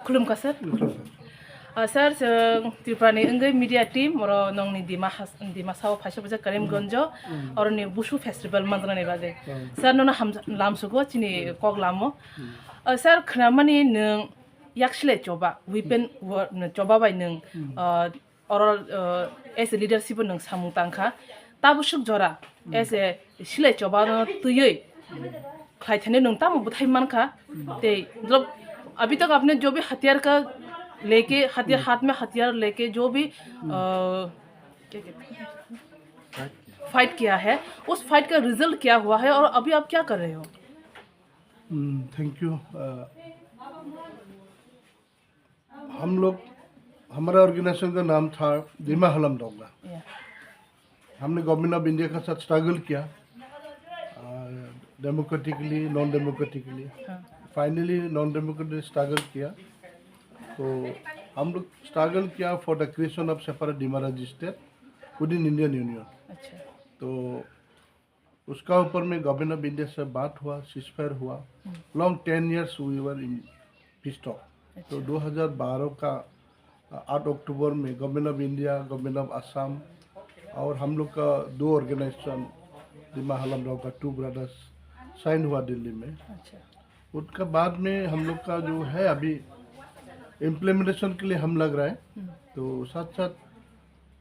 खुलुमखा sir sir त्रिपुरानि इंगै media team और नंगनि दिमासाव फाइसबजा करीमगंज और नि बुशु फेस्टिवल मंत्रनानि बाजे सर नोना लामसुगो चिनि कक लामो सर खनामानि नों याक्सले चोबा वीपेन चोबा बाय नों और एज ए लीडरशिप नों सामुतांखा ताबुसुक जरा एज ए सिले चोबा तुयै खाइथने नों तामु बुथाइ मानखा ते मतलब अभी तक आपने जो भी हथियार का लेके हथियार हाथ में हथियार लेके जो भी फाइट किया है उस फाइट का रिजल्ट क्या हुआ है और अभी आप क्या कर रहे हो? Thank you. हम लोग हमारा ऑर्गेनाइजेशन का नाम था दिमा हलम डोंगा। हमने गवर्नमेंट ऑफ इंडिया के साथ स्ट्रगल किया democratically non democratically. Finally non democratic struggle किया तो हम लोग स्ट्रगल किया for the creation of separate Dimaraji state within Indian union. तो उसका ऊपर में गवर्नमेंट ऑफ इंडिया से बात हुआ, सीजफायर हुआ। Long 10 years we were in peace talk. तो 2012 का 8 अक्टूबर में government of India, government of Assam और हम लोग का 2 ऑर्गेनाइजेशन दिमा हलम राव का 2 ब्रदर्स साइन हुआ दिल्ली में। उसके बाद में हम लोग का जो है अभी इम्प्लीमेंटेशन के लिए हम लग रहा है। तो साथ साथ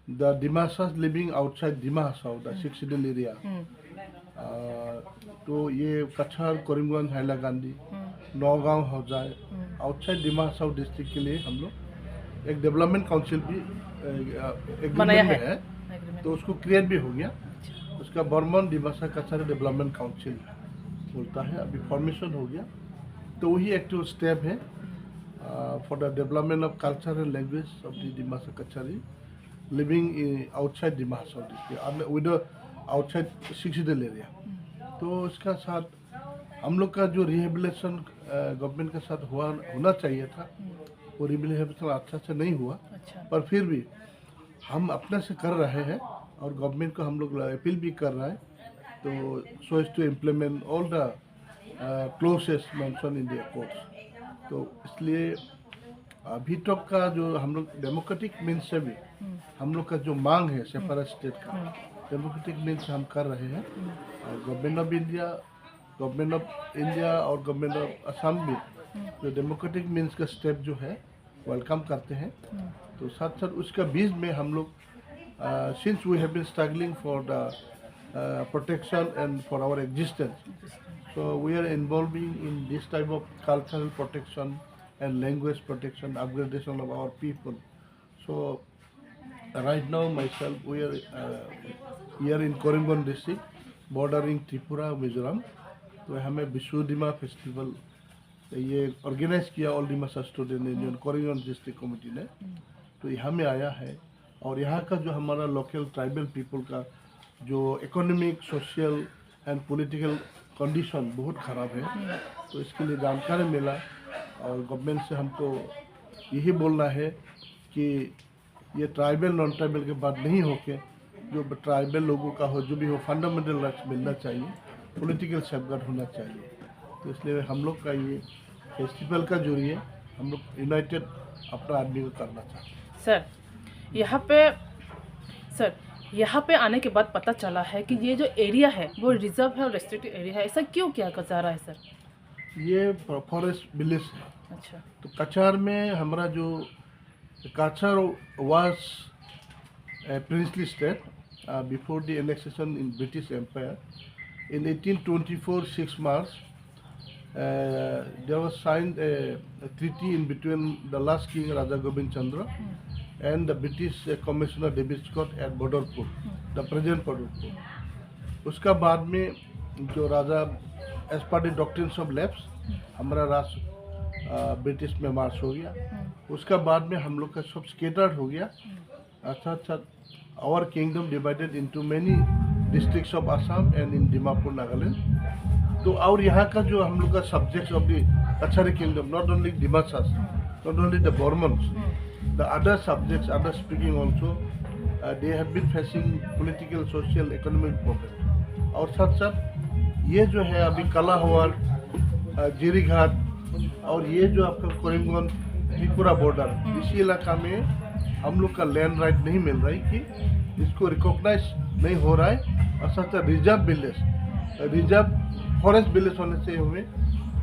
the Dimasas living outside Dimasa the 6 city area, तो ये कछार, करीमगंज, हैलाकांदी, नौगांव हो जाए, आउटसाइड डिमासा डिस्ट्रिक्ट के लिए हम लोग एक डेवलपमेंट काउंसिल भी एग्रीमेंट में है। तो उसको क्रिएट भी हो गया। उसका बर्मन डिमासा कछार डेवलपमेंट काउंसिल बोलता है, अभी फॉर्मेशन हो गया। तो वही एक तो स्टेप है for the development of culture and language of the Dimasa Kachari living outside Dimasa district with outside 6 city area. तो इसका साथ हम लोग का जो रिहेबिलिटेशन गवर्नमेंट के साथ होना चाहिए था, वो रिहेबिलिटेशन अच्छा से नहीं हुआ। पर फिर भी हम अपने से कर रहे हैं और गवर्नमेंट को हम लोग अपील भी कर रहे हैं। तो so as to implement all the clauses mention in the courts. तो इसलिए अभी तक का जो हम लोग डेमोक्रेटिक मीन्स से भी हम लोग का जो मांग है सेपरेट स्टेट का, डेमोक्रेटिक मीन्स हम कर रहे हैं। और गवर्नमेंट ऑफ इंडिया और गवर्नमेंट ऑफ असम भी जो डेमोक्रेटिक मीन्स का स्टेप जो है वेलकम करते हैं। तो साथ साथ उसका बीच में हम लोग since we have been struggling for the protection and for our existence, so we are involving in this type of cultural protection and language protection, upgradation of our people. So right now myself we are here in Kwrwng district bordering Tripura, Mizoram. तो हमें Bishwa Dima festival ये organise किया all Dimasa student union क्वरवंग district committee ने। तो यहाँ में आया है और यहाँ का जो हमारा लोकल ट्राइबल पीपल का जो economic, social and political condition बहुत ख़राब है। तो इसके लिए जानकारी मिला और गवर्नमेंट से हमको यही बोलना है कि ये ट्राइबल नॉन ट्राइबल के बात नहीं होके जो ट्राइबल लोगों का हो, जो भी हो, फंडामेंटल राइट्स मिलना चाहिए, पॉलिटिकल सेफगार्ड होना चाहिए। तो इसलिए हम लोग का ये फेस्टिवल का जरिए हम लोग यूनाइटेड अपना आदमी को करना चाहते हैं। सर यहाँ पे आने के बाद पता चला है कि ये जो एरिया है वो रिजर्व है और रेस्ट्रिक्टेड एरिया है, ऐसा क्यों किया जा रहा है सर? ये फॉरेस्ट विलेज है। अच्छा। तो कछार में हमारा जो Cachar was princely state before the annexation in British empire in 1824 6 March there was signed a treaty in between the last king Raja Gobind Chandra and the British Commissioner David Scott at Badarpur, the present Badarpur. उसका बाद में जो राजा as per the doctrines of lapse हमारा राज British में मार्च हो गया। उसका बाद में हम लोग का सब स्केटर्ड हो गया। साथ साथ our kingdom divided into many districts of Assam and in Dimapur, Nagaland. तो और यहाँ का जो हम लोग का subjects of the Kachari kingdom, not only Dimasas, not only the Barmans, the other subjects, other speaking also, they have been facing political, social, economic problems. और साथ साथ ये जो है अभी कलाहवार, जीरीघाट और ये जो आपका करीमगंज त्रिपुरा बॉर्डर, इसी इलाका में हम लोग का लैंड राइट नहीं मिल रहा है कि इसको रिकॉग्नाइज नहीं हो रहा है। और साथ रिजर्व फॉरेस्ट विलेज होने से हमें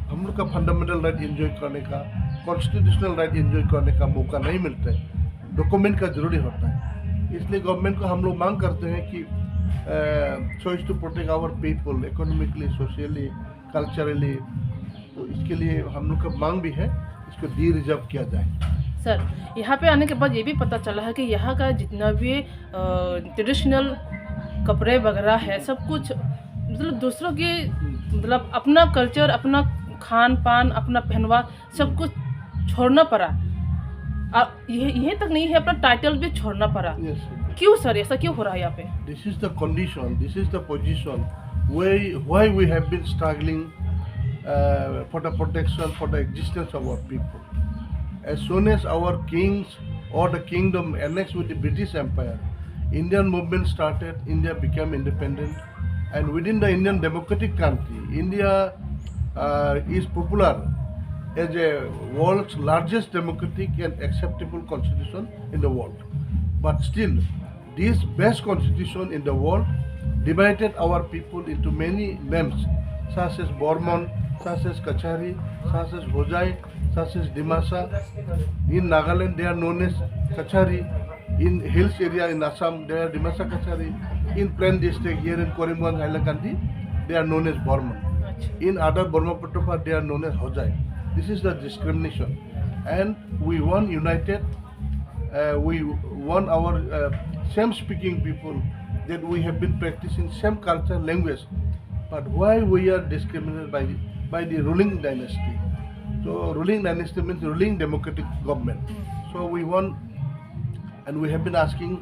हम लोग का फंडामेंटल राइट एंजॉय करने का, कॉन्स्टिट्यूशनल राइट एंजॉय करने का मौका नहीं मिलता है। डॉक्यूमेंट का जरूरी होता है। इसलिए गवर्नमेंट को हम लोग मांग करते हैं कि choice to protect our people economically, socially, culturally, तो इसके लिए हम लोग का मांग भी है, इसको डी रिजर्व किया जाए। सर, यहाँ पे आने के बाद ये भी पता चला है कि यहाँ का जितना भी ट्रेडिशनल कपड़े वगैरह है, सब कुछ मतलब दूसरों के मतलब अपना कल्चर, अपना खान पान, अपना पहनवा सब कुछ छोड़ना पड़ा। यही तक नहीं है, अपना टाइटल भी छोड़ना पड़ा। क्यों सर, ऐसा क्यों हो रहा है यहाँ पे? This is the condition, this is the position why we have been struggling for the protection, for the existence of our people. As soon as our kings or the kingdom annexed with the British Empire, Indian movement started, India became independent, and within the Indian democratic country, India is popular as a world's largest democratic and acceptable constitution in the world. But still, this best constitution in the world divided our people into many names, such as Bormon, such as Kachari, such as Hojai, such as Dimasa. In Nagaland, they are known as Kachari. In hills area in Assam, they are Dimasa Kachari. In Plain district here in Kwrwng, Hailakandi, they are known as Bormon. In other Burma-Putupa, they are known as Hojai. This is the discrimination. And we want united, we want our same-speaking people, that we have been practicing same culture, language. But why we are discriminated by the ruling dynasty? So ruling dynasty means ruling democratic government. So we want, and we have been asking,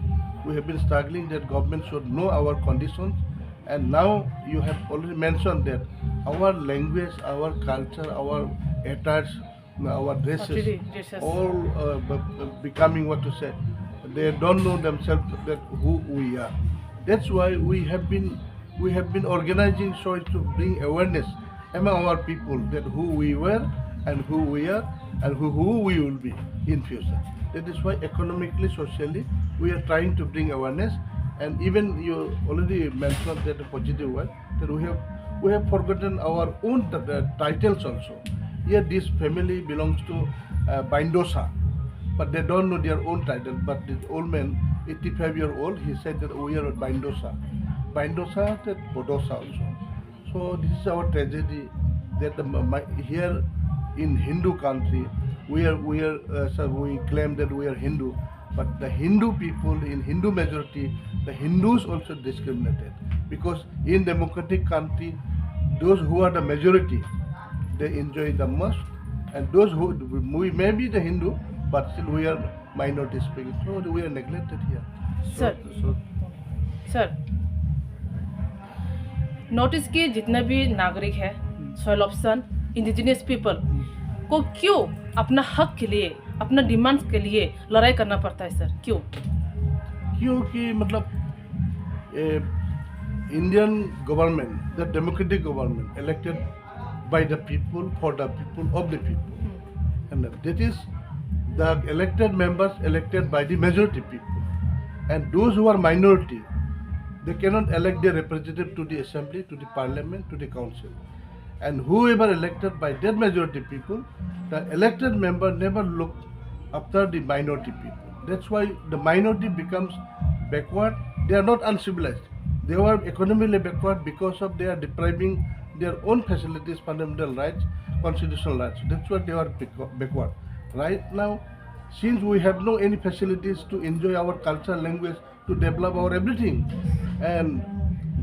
we have been struggling that government should know our conditions. And now you have already mentioned that our language, our culture, our attires, our dresses, all becoming what to say. They don't know themselves that who we are. That's why we have been organizing so to bring awareness among our people that who we were and who we are and who we will be in future. That is why economically, socially, we are trying to bring awareness. And even you already mentioned that the positive one, that we have forgotten our own titles also. Here this family belongs to Bindosa, but they don't know their own title. But this old man, 85-year-old, he said that we are Bindosa. Bindosa, that Bodosa also. So this is our tragedy that here in Hindu country, we claim that we are Hindu, but the Hindu people in Hindu majority, the Hindus also discriminated, because in democratic country, those who are the majority, they enjoy the most, and those who we may be the Hindu, but still we are minority speaking, so we are neglected here. Sir. Notice कि जितने भी नागरिक है, soil option, indigenous people को क्यों अपना हक के लिए, अपना डिमांड्स के लिए लड़ाई करना पड़ता है सर? क्योंकि मतलब Indian government, the democratic government elected by the people, for the people, of the people, and that is the elected members elected by the majority people, and those who are minority, they cannot elect their representative to the assembly, to the parliament, to the council. And whoever elected by that majority people, the elected member never look after the minority people. That's why the minority becomes backward. They are not uncivilized. They are economically backward because of they are depriving their own facilities, fundamental rights, constitutional rights. That's why they are backward. Right now, since we have no any facilities to enjoy our culture, language, to develop our everything, and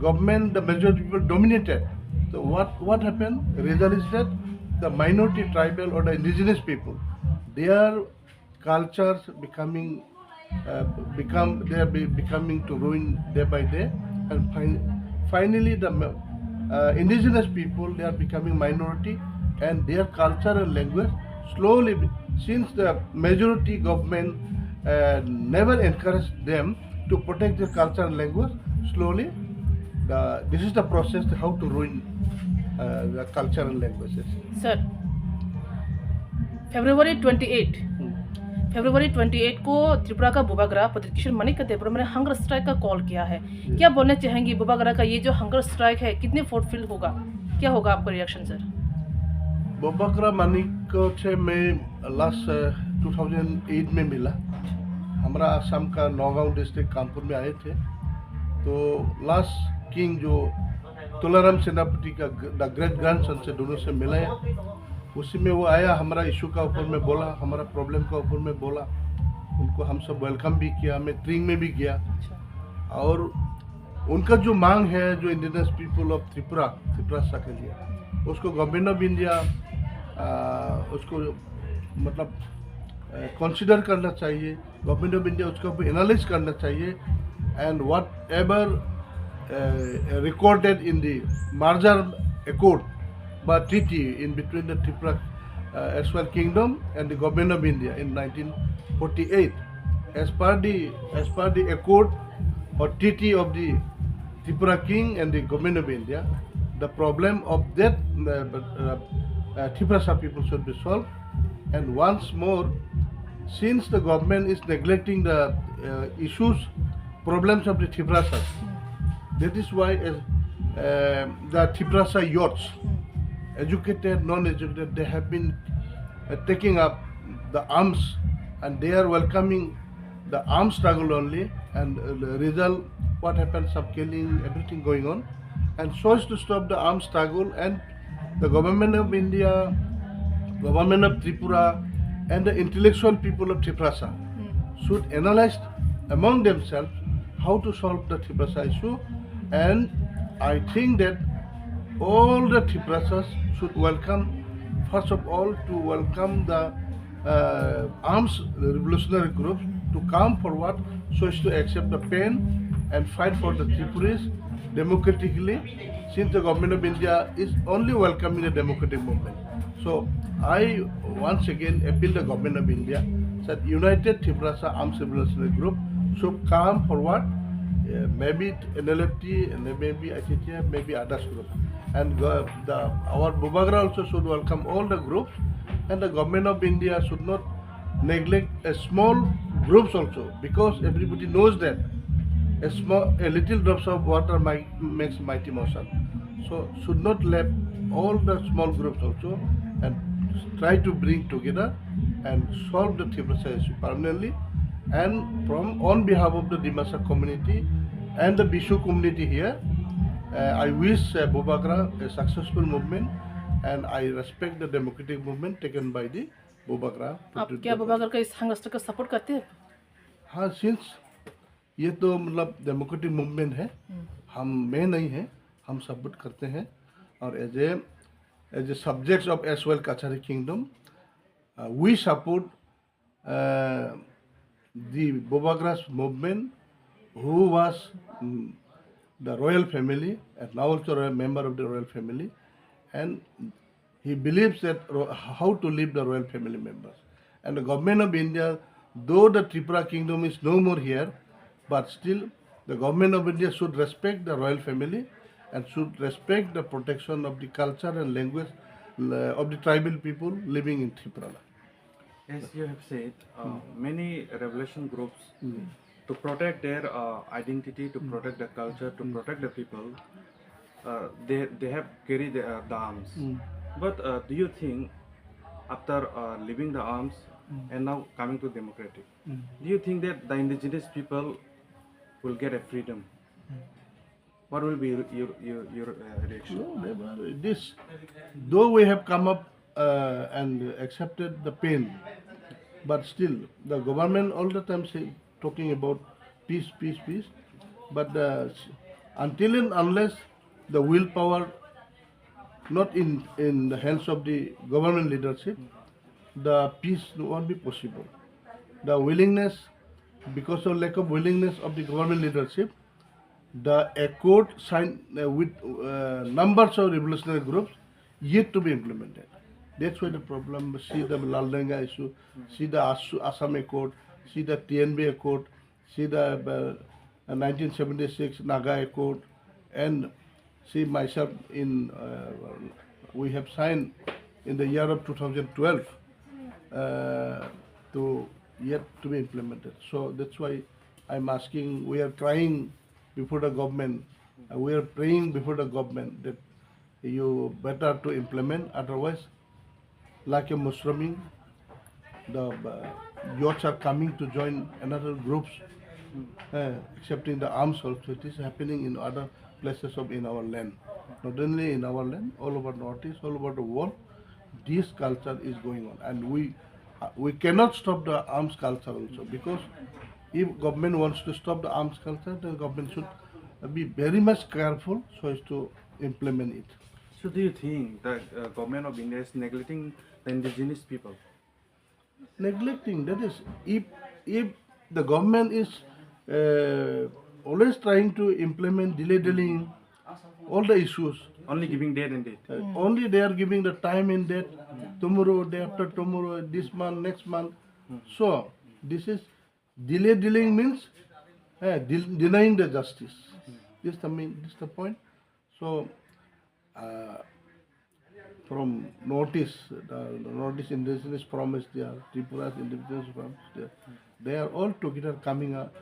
government, the majority people dominated. So what happened? Result is that the minority tribal or the indigenous people, their cultures becoming to ruin day by day, and finally the indigenous people, they are becoming minority, and their culture and language slowly, since the majority government never encouraged them to protect their culture and language, slowly this is the process how to ruin the culture and languages. Sir, February 28 फरवरी 28 को त्रिपुरा का बुबागरा प्रदर्शन मणि का देवपुर में hunger strike का call किया है। क्या बोलना चाहेंगे बुबागरा का ये जो हंगर स्ट्राइक है कितने फुलफिल होगा, क्या होगा आपका रिएक्शन सर? बुबागरा मणि को मैं लास्ट 2008 में मिला। हमारा असम का नौगांव डिस्ट्रिक्ट कानपुर में आए थे। तो लास्ट किंग जो तुलाराम सेनापति का द ग्रेट ग्रैंडसन से दोनों से मिला है। उसी में वो आया, हमारा इशू का ऊपर में बोला, हमारा प्रॉब्लम का ऊपर में बोला। उनको हम सब वेलकम भी किया, मैं ट्रिंग में भी गया। और उनका जो मांग है जो इंडिजिनस पीपल ऑफ त्रिपुरा के लिए, उसको गवर्नमेंट ऑफ इंडिया उसको मतलब कंसिडर करना चाहिए। गवर्नमेंट ऑफ इंडिया उसका एनालाइज करना चाहिए। And what ever recorded in the merger accord by treaty in between the Tripura Assam Kingdom and the government of India in 1948. As per the accord or treaty of the Tripura King and the government of India, the problem of that Tripura people should be solved. And once more, since the government is neglecting the problems of the Tripuras, that is why the Tripuras youths, educated, non-educated, they have been taking up the arms, and they are welcoming the armed struggle only. And the result, what happens, of killing, everything going on. And so as to stop the armed struggle, and the government of India, government of Tripura, and the intellectual people of Tripura should analyze among themselves how to solve the Tripura issue. And I think that all the Tripuras should welcome, first of all, to welcome the arms revolutionary groups to come forward so as to accept the pain and fight for the Tripuris democratically, since the government of India is only welcoming the democratic movement. So I once again appeal the government of India that United Tripuras Arms Revolutionary Group should come forward. Maybe NLFT, and maybe ICTF, maybe others group. And our Bubagra also should welcome all the groups, and the government of India should not neglect small groups also, because everybody knows that a little drops of water makes mighty motion. So should not let all the small groups also and try to bring together and solve the Tripura issue permanently. And on behalf of the Dimasa community and the Bishu community here, I wish Bubagra a successful movement, and I respect the democratic movement taken by the Bubagra. आप क्या बुबागरा का इस संघर्ष का support करते हैं? हाँ, since ये तो मतलब डेमोक्रेटिक मूवमेंट है, मैं नहीं है, हम सपोर्ट करते हैं। और as a subjects of as well Kachari kingdom, we support the Bubagra's movement, who was the royal family and now also a member of the royal family, and he believes that how to live the royal family members. And the government of India, though the Tripura kingdom is no more here, but still the government of India should respect the royal family and should respect the protection of the culture and language of the tribal people living in Tripura. As you have said, many revolution groups, to protect their identity, to protect the culture, to protect the people, they have carried the arms. But do you think, after leaving the arms and now coming to democratic, do you think that the indigenous people will get a freedom? What will be your reaction? No, this, though we have come up and accepted the pain, but still the government all the time talking about peace, peace, peace. But until and unless the willpower not in the hands of the government leadership, the peace won't be possible. The willingness, because of lack of willingness of the government leadership, the accord signed with numbers of revolutionary groups yet to be implemented. That's why the problem. See the Laldenga issue, see the Assam Accord, see the TNB Accord, see the 1976 Naga Accord, and see myself in, we have signed in the year of 2012 to yet to be implemented. So that's why I'm asking, we are trying before the government, we are praying before the government that you better to implement, otherwise like a Muslim, the youths are coming to join another groups, accepting the arms also. It is happening in other places in our land. Not only in our land, all over Northeast, all over the world, this culture is going on. And we cannot stop the arms culture also, because if government wants to stop the arms culture, then government should be very much careful so as to implement it. So do you think that government of India is neglecting the indigenous people? Neglecting, that is, if the government is always trying to implement delaying all the issues, Only giving date and date. only they are giving the time and date, tomorrow, day after tomorrow, this month, next month. So this is delaying means denying the justice. This is the point. So from Northeast, the Northeast indigenous promise there, Tripura's indigenous promise there, they are all together coming up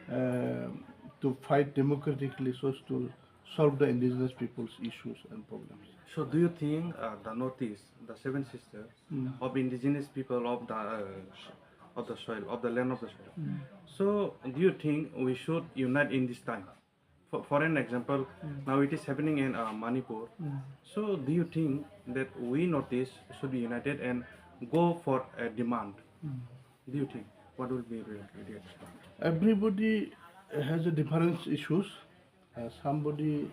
to fight democratically so as to solve the indigenous people's issues and problems. So do you think the Northeast, the seven sisters of indigenous people of the soil, of the land of the soil, so do you think we should unite in this time? For an example, now it is happening in Manipur. So do you think that we Northeast should be united and go for a demand? Do you think? What will be reaction? Everybody has a different issues. Somebody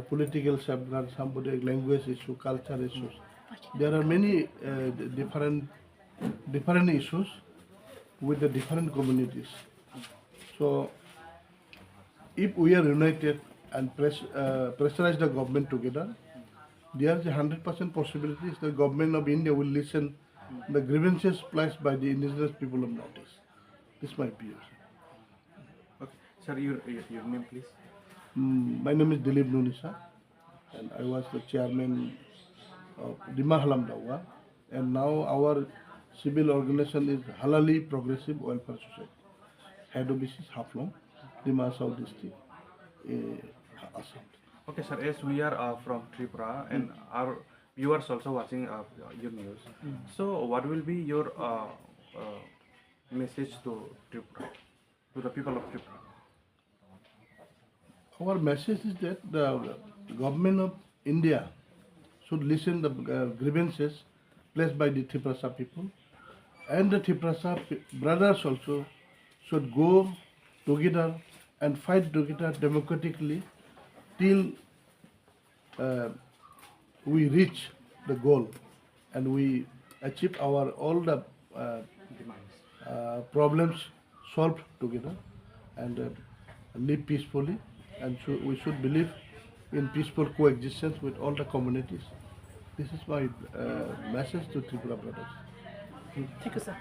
political safeguard, somebody language issue, culture issues. There are many different issues with the different communities. So if we are united and pressurize the government together, there is a 100% possibilities the government of India will listen the grievances placed by the indigenous people of Northeast. This is my view. Okay, sir, your name, please. My name is Dilip Nunisa, and I was the chairman of Dima Halam Dawa, and now our civil organization is Halali Progressive Welfare Society. Head office is Halam, Dimasa district, Assam. Okay, sir, as we are from Tripura and our viewers also watching your news, so what will be your message to Tripura, to the people of Tripura? Our message is that the government of India should listen the grievances placed by the Tripura people, and the Tripura brothers also should go together and fight together democratically till we reach the goal and we achieve our all the problems solved together and live peacefully, and we should believe in peaceful coexistence with all the communities. This is my message to Tripura brothers. Thank you, sir.